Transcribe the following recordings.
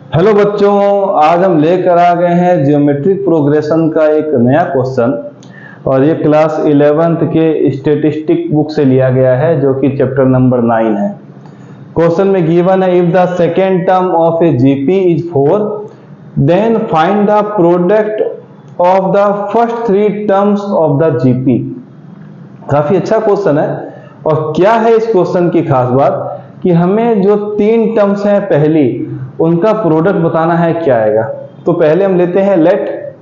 Hello बच्चों, आज हम लेकर आ गए हैं ज्योमेट्रिक प्रोग्रेशन का एक नया क्वेश्चन। और ये क्लास 11th के स्टैटिस्टिक बुक से लिया गया है, जो कि चैप्टर नंबर 9 है। क्वेश्चन में गिवन है, if the second term of a GP is 4 then find the product of the first 3 terms of the GP. काफी अच्छा क्वेश्चन है। और क्या है इस क्वेश्चन की खास बात कि हमें जो 3 टर्म्स हैं पहली, उनका प्रोडक्ट बताना है क्या आएगा। तो पहले हम लेते हैं लेट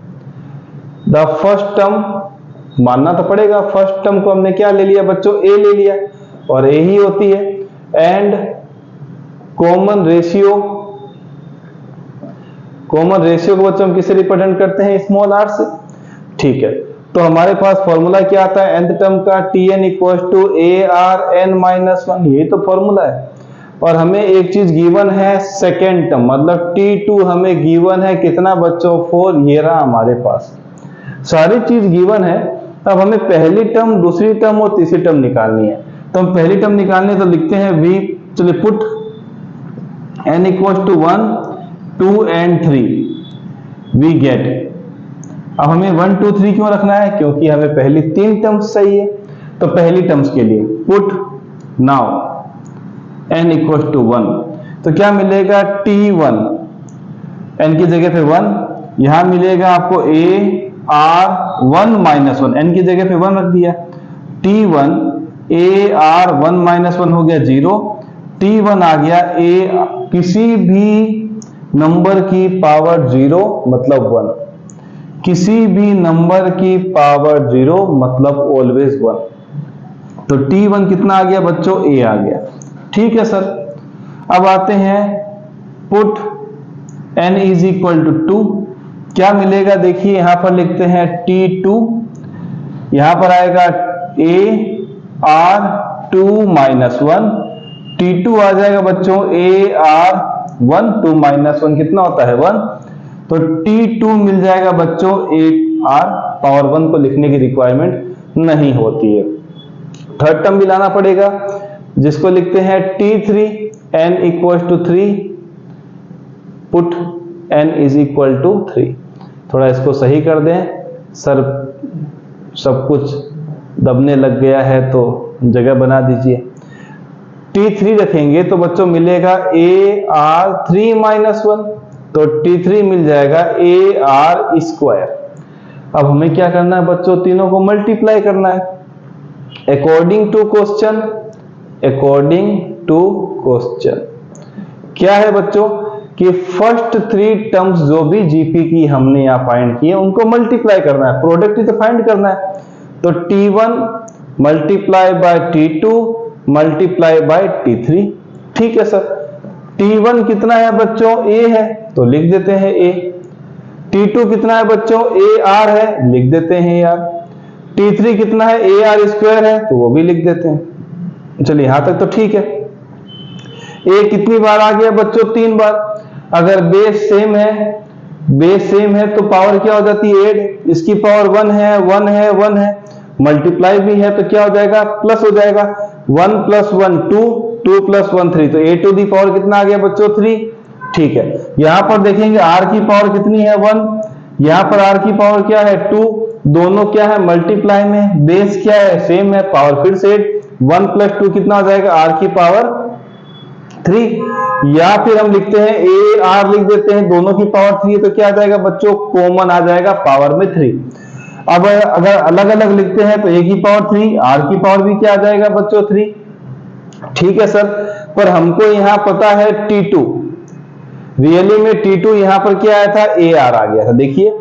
द फर्स्ट टर्म, मानना तो पड़ेगा फर्स्ट टर्म को हमने क्या ले लिया बच्चों, ए ले लिया, और ए ही होती है। एंड कॉमन रेशियो को बच्चों हम किससे रिप्रेजेंट करते हैं, स्मॉल आर से। ठीक है, तो हमारे पास फॉर्मूला क्या आता है nth टर्म का, Tn इक्वल टू ARn-1, यही तो फॉर्मूला है। और हमें एक चीज गिवन है सेकेंड टर्म, मतलब T2 हमें गिवन है कितना बच्चों, 4। ये रहा हमारे पास, सारी चीज गिवन है। अब हमें पहली टर्म, दूसरी टर्म और तीसरी टर्म निकालनी है। तो हम पहली टर्म निकालने तो लिखते हैं v, चलिए put n equal to 1, 2 and 3 we get. अब हमें 1, 2, 3 क्यों रखना है, क्योंकि हमें पहली 3 टर्म्स चाहिए। तो पहली टर्म्स के लिए put now n equal to 1, तो क्या मिलेगा T1, n की जगह पे 1, यहां मिलेगा आपको AR1-1, n की जगह पे 1 रख दिया। T1 AR1-1 हो गया 0, T1 आ गया a किसी भी नंबर की पावर 0 मतलब 1, किसी भी नंबर की पावर 0 मतलब ऑलवेज 1। तो T1 कितना आ गया बच्चों, a आ गया। ठीक है सर, अब आते हैं put n is equal to 2, क्या मिलेगा देखिए, यहां पर लिखते हैं T2, यहां पर आएगा AR2-1, T2 आ जाएगा बच्चों AR1, 2-1 कितना होता है 1, तो T2 मिल जाएगा बच्चों AR पावर 1 को लिखने की रिक्वायरमेंट नहीं होती है। थर्ड टर्म भी लाना पड़ेगा, जिसको लिखते हैं T3, n equal to 3, put n is equal to 3। थोड़ा इसको सही कर दें सर, सब कुछ दबने लग गया है तो जगह बना दीजिए। T3 रखेंगे तो बच्चों मिलेगा AR3-1, तो T3 मिल जाएगा AR स्क्वायर। अब हमें क्या करना है बच्चों, तीनों को मल्टीप्लाई करना है अकॉर्डिंग टू क्वेश्चन। क्या है बच्चों कि फर्स्ट 3 टर्म्स जो भी जीपी की हमने यहां फाइंड किए, उनको मल्टीप्लाई करना है, प्रोडक्ट ही तो फाइंड करना है। तो T1 multiply by T2 multiply by T3। ठीक है सर, T1 कितना है बच्चों, a है, तो लिख देते हैं a। T2 कितना है बच्चों, AR है, लिख देते हैं AR। T3 कितना है, AR स्क्वायर है, तो वो भी लिख देते हैं। चलिए यहां तक तो ठीक है। a कितनी बार आ गया बच्चों, 3 बार। अगर बेस सेम है तो पावर क्या हो जाती है 8, इसकी पावर 1 है, 1 है, 1 है, मल्टीप्लाई भी है तो क्या हो जाएगा, प्लस हो जाएगा। 1 + 1 2, 2 + 1 3, तो a टू दी पावर कितना आ गया बच्चों, 3। ठीक है, यहां पर देखेंगे r की पावर कितनी है, 1, यहां पर r की पावर क्या है, 2, दोनों क्या है मल्टीप्लाई में, बेस क्या है सेम है, पावर फिर से 1 + 2 कितना हो जाएगा, r की पावर 3। या फिर हम लिखते हैं AR लिख देते हैं, दोनों की पावर 3 है तो क्या आ जाएगा बच्चों, कॉमन आ जाएगा पावर में 3। अब अगर अलग अलग लिखते हैं तो a की पावर 3, r की पावर भी क्या आ जाएगा बच्चों, 3। ठीक है सर, पर हमको यहां पता है T2, रियली में T2 यहां पर क्या आया था, AR आ गया था। देखिए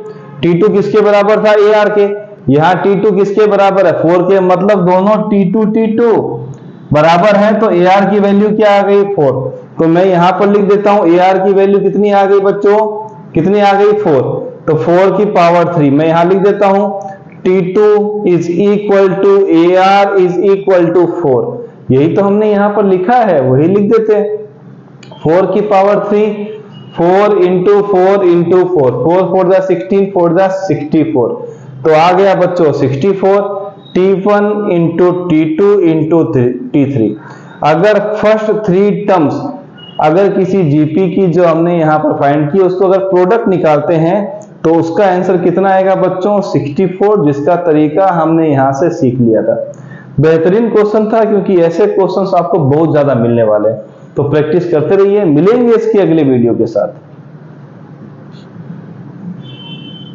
T2 किसके बराबर था, AR के, यहां T2 किसके बराबर है, 4 के, मतलब दोनों T2 बराबर है, तो AR की वैल्यू क्या आ गई, 4। तो मैं यहां पर लिख देता हूं AR की वैल्यू कितनी आ गई बच्चों, कितनी आ गई, 4, तो 4 की पावर 3 मैं यहां लिख देता हूं T2 is equal to AR is equal to 4। यही तो हमने यहां पर लिखा है, वही लिख देते हैं। 4 की पावर 3, 4 × 4 × 4, 4 4 जा 16, 4 जा 64, तो आ गया बच्चों 64। T1 × T2 × T3। अगर फर्स्ट 3 टर्म्स अगर किसी जीपी की जो हमने यहाँ पर फाइंड की उसको अगर प्रोडक्ट निकालते हैं तो उसका आंसर कितना आएगा बच्चों 64, जिसका तरीका हमने यहाँ से सीख लिया था। बेहतरीन क्वेश्चन था, क्योंकि ऐसे क्वेश्चंस आपको बहुत ज्यादा मिलने वाले हैं। तो प्रैक्टिस करते रहिए, मिलेंगे इसकी अगले वीडियो के साथ।